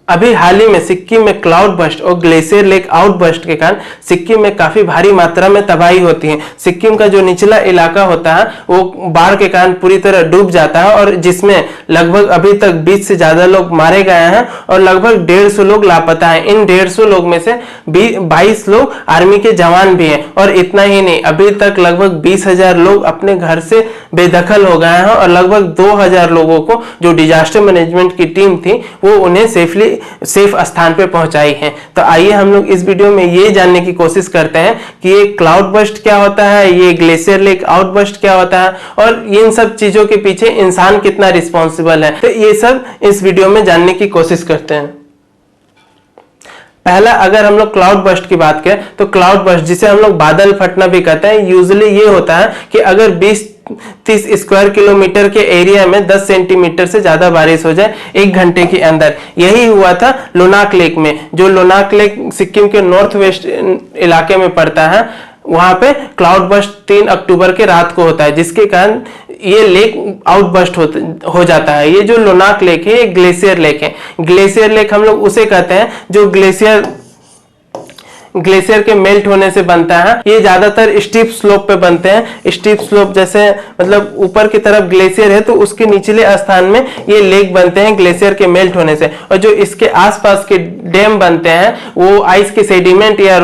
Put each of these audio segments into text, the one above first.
अभी हाल ही में सिक्किम में क्लाउड बस्ट और ग्लेशियर लेक आउटबस्ट के कारण सिक्किम में काफी भारी मात्रा में तबाही होती है। सिक्किम का जो निचला इलाका होता है वो बाढ़ के कारण पूरी तरह डूब जाता है और जिसमें लगभग अभी तक 20 से ज्यादा लोग मारे गए हैं और लगभग 150 लोग लापता हैं। इन 150 लोग में से 22 लोग आर्मी के जवान भी हैं। और इतना ही नहीं, अभी तक लगभग 20,000 लोग अपने घर से बेदखल हो गए हैं और लगभग 2,000 लोगों को जो डिजास्टर मैनेजमेंट की टीम थी वो उन्हें सेफ स्थान पे पहुंचाई है। तो आइए हम लोग इस वीडियो में ये जानने की कोशिश करते हैं कि ये क्लाउड बस्ट क्या होता है, ये ग्लेशियर लेक आउटबस्ट क्या होता है और इन सब चीजों के पीछे इंसान कितना रिस्पॉन्सिबल है। तो ये सब इस वीडियो में जानने की कोशिश करते हैं। पहला, अगर हम लोग क्लाउड बस्ट की बात करें तो क्लाउड बस्ट, जिसे हम लोग बादल फटना भी कहते हैं, यूजुअली ये होता है कि अगर 20-30 स्क्वायर किलोमीटर के एरिया में 10 सेंटीमीटर से ज्यादा बारिश हो जाए 1 घंटे के अंदर। यही हुआ था लोनाक लेक में। जो लोनाक लेक सिक्किम के नॉर्थ वेस्ट इलाके में पड़ता है, वहां पे क्लाउड बस्ट 3 अक्टूबर के रात को होता है, जिसके कारण ये लेक आउटबस्ट हो जाता है। ये जो लोनाक लेक है ये ग्लेशियर लेक है। ग्लेशियर लेक हम लोग उसे कहते हैं जो ग्लेशियर के मेल्ट होने से बनता है। ये ज्यादातर स्टीप स्लोप पे बनते हैं। स्टीप स्लोप जैसे मतलब ऊपर की तरफ ग्लेशियर है तो उसके निचले स्थान में ये लेक बनते हैं ग्लेशियर के मेल्ट होने से। और जो इसके आसपास के डैम बनते हैं वो आइस के सेडिमेंट या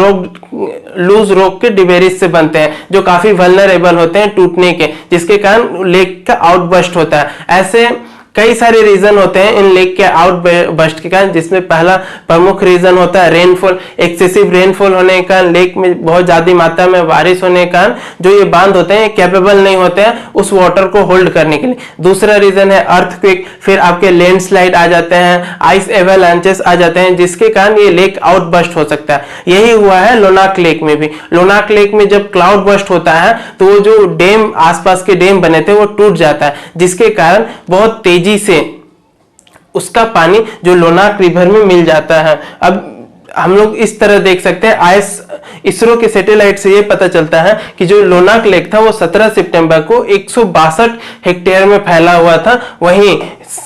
लूज रॉक के डिबेरिज से बनते हैं जो काफी वल्नरेबल होते हैं टूटने के, जिसके कारण लेक का आउटबस्ट होता है। ऐसे कई सारे रीजन होते हैं इन लेक के आउटबस्ट के कारण, जिसमें पहला प्रमुख रीजन होता है रेनफॉल। एक्सेसिव रेनफॉल होने के कारण, लेक में बहुत ज्यादा मात्रा में बारिश होने के कारण जो ये बांध होते हैं कैपेबल नहीं होते हैं उस वाटर को होल्ड करने के लिए। दूसरा रीजन है अर्थक्वेक। फिर आपके लैंडस्लाइड आ जाते हैं, आइस एवेलांचेस आ जाते हैं, जिसके कारण ये लेक आउटबस्ट हो सकता है। यही हुआ है लोनाक लेक में भी। लोनाक लेक में जब क्लाउड बस्ट होता है तो वो जो डैम आसपास के डैम बने थे वो टूट जाता है, जिसके कारण बहुत तेजी से उसका पानी जो लोनाक रिवर में मिल जाता है। अब हम लोग इस तरह देख सकते हैं, इसरो के सैटेलाइट से ये पता चलता है कि जो लोनाक लेक था वो 17 सितंबर को 162 हेक्टेयर में फैला हुआ था। वहीं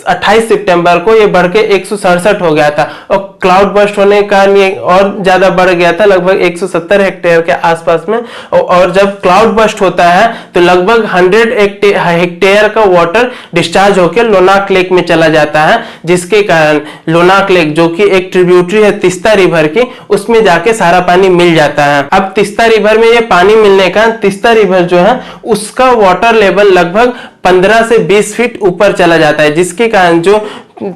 28 सितंबर को ये बढ़ के 167 हो गया था और क्लाउड बस्ट होने के कारण ये और ज्यादा बढ़ गया था लगभग 170 हेक्टेयर के आसपास में। और जब क्लाउड बस्ट होता है तो लगभग 100 हेक्टेयर का वाटर डिस्चार्ज होकर लोनाक लेक में चला जाता है, जिसके कारण लोनाक लेक जो कि एक ट्रिब्यूटरी है तीस्ता रिवर की, उसमें जाके सारा पानी मिल जाता है। अब तीस्ता रिवर में ये पानी मिलने का तीस्ता रिवर जो है उसका वाटर लेवल लगभग 15 से 20 फीट ऊपर चला जाता है, जिसके कारण जो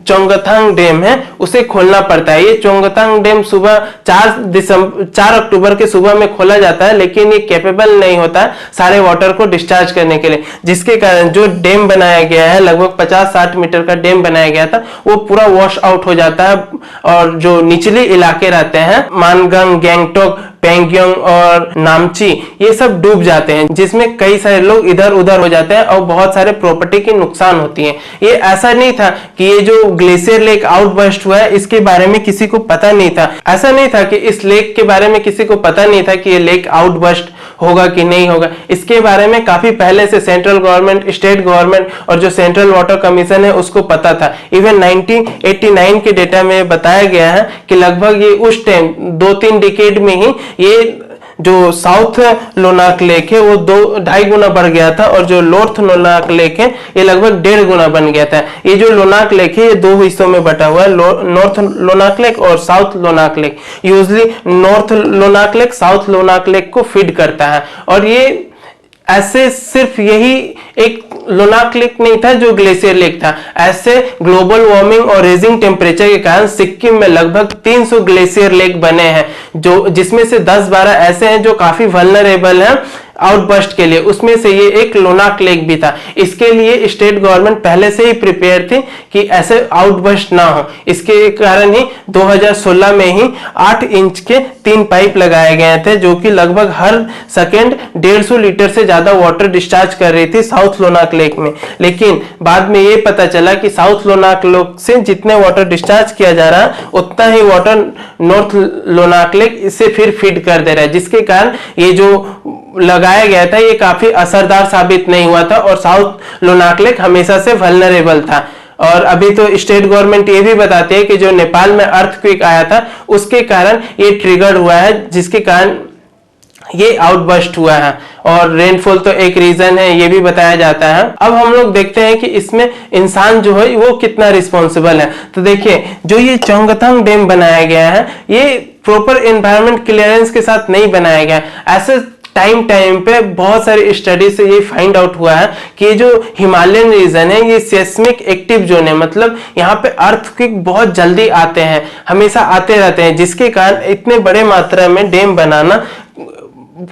चोंगथांग डैम है उसे खोलना पड़ता है। ये चोंगथांग डैम सुबह 4 अक्टूबर के सुबह में खोला जाता है, लेकिन ये कैपेबल नहीं होता है सारे वाटर को डिस्चार्ज करने के लिए, जिसके कारण जो डैम बनाया गया है लगभग 50-60 मीटर का डैम बनाया गया था वो पूरा वॉश आउट हो जाता है। और जो निचले इलाके रहते हैं मानगंग, गैंगटोक, पेंगयोंग और नामची, ये सब डूब जाते हैं, जिसमें कई सारे लोग इधर उधर हो जाते हैं और बहुत सारे प्रॉपर्टी की नुकसान होती है। ये ऐसा नहीं था कि ये जो ग्लेशियर लेक आउटबस्ट हुआ है इसके बारे में किसी को पता नहीं था। ऐसा नहीं था कि इस लेक के बारे में किसी को पता नहीं था कि ये लेक आउटबस्ट होगा कि नहीं होगा। इसके बारे में काफी पहले से सेंट्रल गवर्नमेंट, स्टेट गवर्नमेंट और जो सेंट्रल वाटर कमीशन है उसको पता था। इवन 1989 के डेटा में बताया गया है कि लगभग ये उस टाइम 2-3 डिकेड में ही ये जो साउथ लोनाक लेक है वो 2-2.5 गुना बढ़ गया था और जो नॉर्थ लोनाक लेक है ये लगभग 1.5 गुना बन गया था। ये जो लोनाक लेक है ये 2 हिस्सों में बटा हुआ है, नॉर्थ लोनाक लेक और south Lonak lake. Usually north Lonak lake south Lonak lake को फीड करता है। और ये ऐसे सिर्फ यही एक लोनाक लेक नहीं था जो ग्लेशियर लेक था, ऐसे ग्लोबल वार्मिंग और रेजिंग टेम्परेचर के कारण सिक्किम में लगभग 300 ग्लेशियर लेक बने हैं, जो जिसमें से 10-12 ऐसे हैं जो काफी वल्नरेबल हैं आउटबस्ट के लिए। उसमें से ये एक लोनाक लेक भी था। इसके लिए स्टेट गवर्नमेंट पहले से ही प्रिपेयर थी कि ऐसे आउटबस्ट ना हो। इसके कारण ही 2016 में ही 8 इंच के 3 पाइप लगाए गए थे, जो कि लगभग हर सेकेंड 150 लीटर से ज्यादा वाटर डिस्चार्ज कर रही थी साउथ लोनाक लेक में। लेकिन बाद में ये पता चला कि साउथ लोनाक लेक से जितने वाटर डिस्चार्ज किया जा रहा है उतना ही वाटर नॉर्थ लोनाक लेक इसे फिर फीड कर दे रहा है, जिसके कारण ये जो लगाया गया था ये काफी असरदार साबित नहीं हुआ था और साउथ लोनाक लेक हमेशा से वल्नरेबल था। और अभी तो स्टेट गवर्नमेंट ये भी बताती है कि जो नेपाल में अर्थक्वेक आया था उसके कारण ये ट्रिगर हुआ है, जिसके कारण ये आउटबर्स्ट हुआ है। और रेनफॉल तो एक रीजन है, ये भी बताया जाता है। अब हम लोग देखते हैं कि इसमें इंसान जो है वो कितना रिस्पॉन्सिबल है। तो देखिए, जो ये चोंगथांग डैम बनाया गया है ये प्रॉपर एनवायरमेंट क्लियरेंस के साथ नहीं बनाया गया। ऐसे टाइम पे बहुत सारी स्टडी से ये फाइंड आउट हुआ है कि जो हिमालयन रीजन है ये सेस्मिक एक्टिव जोन है, मतलब यहाँ पे अर्थक्वेक बहुत जल्दी आते हैं, हमेशा आते रहते हैं, जिसके कारण इतने बड़े मात्रा में डैम बनाना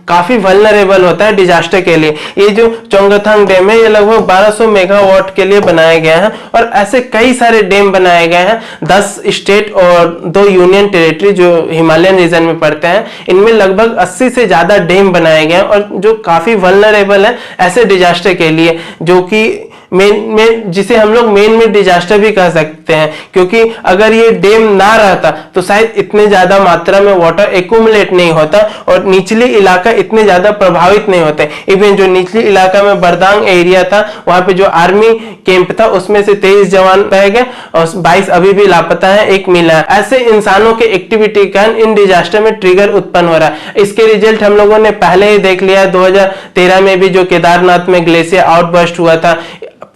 काफी वल्नरेबल होता है डिजास्टर के लिए। ये जो चोंगथांग डैम है ये लगभग 1200 मेगावाट के लिए बनाया गया है और ऐसे कई सारे डैम बनाए गए हैं। 10 स्टेट और 2 यूनियन टेरिटरी जो हिमालयन रीजन में पड़ते हैं, इनमें लगभग 80 से ज्यादा डैम बनाए गए हैं और जो काफी वल्नरेबल है ऐसे डिजास्टर के लिए, जो कि मेन जिसे हम लोग मेन डिजास्टर भी कह सकते हैं, क्योंकि अगर ये डैम ना रहता तो शायद इतने ज्यादा मात्रा में वाटर एक्यूमुलेट नहीं होता और निचली इलाका इतने ज्यादा प्रभावित नहीं होते। इवन जो निचली इलाका में बरदांग एरिया था, वहां पे जो आर्मी कैंप था उसमें से 23 जवान रह गए और 22 अभी भी लापता है, 1 मिला है। ऐसे इंसानों के एक्टिविटी के कारण इन डिजास्टर में ट्रिगर उत्पन्न हो रहा है। इसके रिजल्ट हम लोगों ने पहले ही देख लिया। 2013 में भी जो केदारनाथ में ग्लेशियर आउटबर्स्ट हुआ था,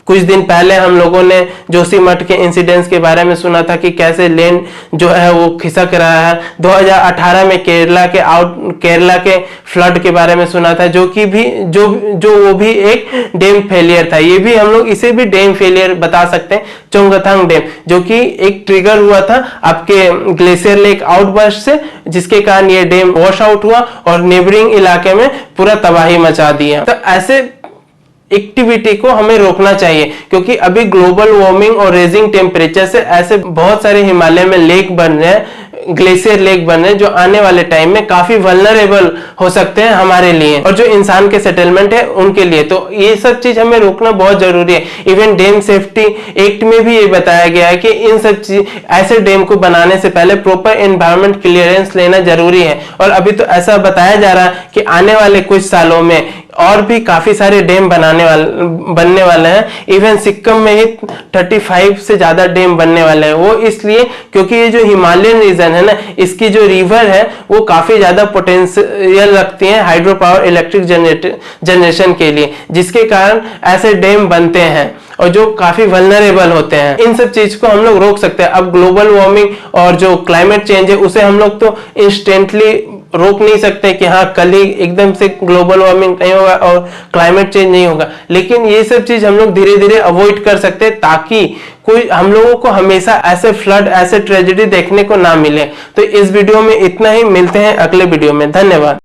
कुछ दिन पहले हम लोगों ने जोशीमठ के इंसिडेंट्स के बारे में सुना था कि कैसे लैंड जो है वो खिसक रहा है। 2018 में केरला के फ्लड के बारे में सुना था, जो कि भी जो वो भी एक डैम फेलियर था। ये भी हम लोग इसे भी डैम फेलियर बता सकते हैं, चोंगथांग डैम, जो कि एक ट्रिगर हुआ था आपके ग्लेशियर लेक आउटबर्स्ट से, जिसके कारण ये डैम वॉश आउट हुआ और नेबरिंग इलाके में पूरा तबाही मचा दिया। तो ऐसे एक्टिविटी को हमें रोकना चाहिए, क्योंकि अभी ग्लोबल वार्मिंग और रेजिंग टेम्परेचर से ऐसे बहुत सारे हिमालय में लेक बन रहे हैं, ग्लेशियर लेक बन रहे हैं, जो आने वाले टाइम में काफी वल्नरेबल हो सकते हैं हमारे लिए और जो इंसान के सेटलमेंट है उनके लिए। तो ये सब चीज हमें रोकना बहुत जरूरी है। इवन डैम सेफ्टी एक्ट में भी ये बताया गया है कि इन सब चीज ऐसे डैम को बनाने से पहले प्रॉपर एनवायरमेंट क्लियरेंस लेना जरूरी है। और अभी तो ऐसा बताया जा रहा है कि आने वाले कुछ सालों में और भी काफी सारे डैम बनने वाले हैं। इवन सिक्किम में ही 35 से ज्यादा डैम बनने वाले हैं। वो इसलिए क्योंकि ये जो हिमालयन रीजन है ना, इसकी जो रिवर है वो काफी ज्यादा पोटेंशियल रखती है हाइड्रो पावर इलेक्ट्रिक जनरेशन के लिए, जिसके कारण ऐसे डैम बनते हैं और जो काफी वल्नरेबल होते हैं। इन सब चीज को हम लोग रोक सकते हैं। अब ग्लोबल वार्मिंग और जो क्लाइमेट चेंज है उसे हम लोग तो इंस्टेंटली रोक नहीं सकते कि हाँ कल ही एकदम से ग्लोबल वार्मिंग नहीं होगा और क्लाइमेट चेंज नहीं होगा, लेकिन ये सब चीज हम लोग धीरे धीरे अवॉइड कर सकते हैं ताकि कोई हम लोगों को हमेशा ऐसे फ्लड, ऐसे ट्रेजेडी देखने को ना मिले। तो इस वीडियो में इतना ही, मिलते हैं अगले वीडियो में। धन्यवाद।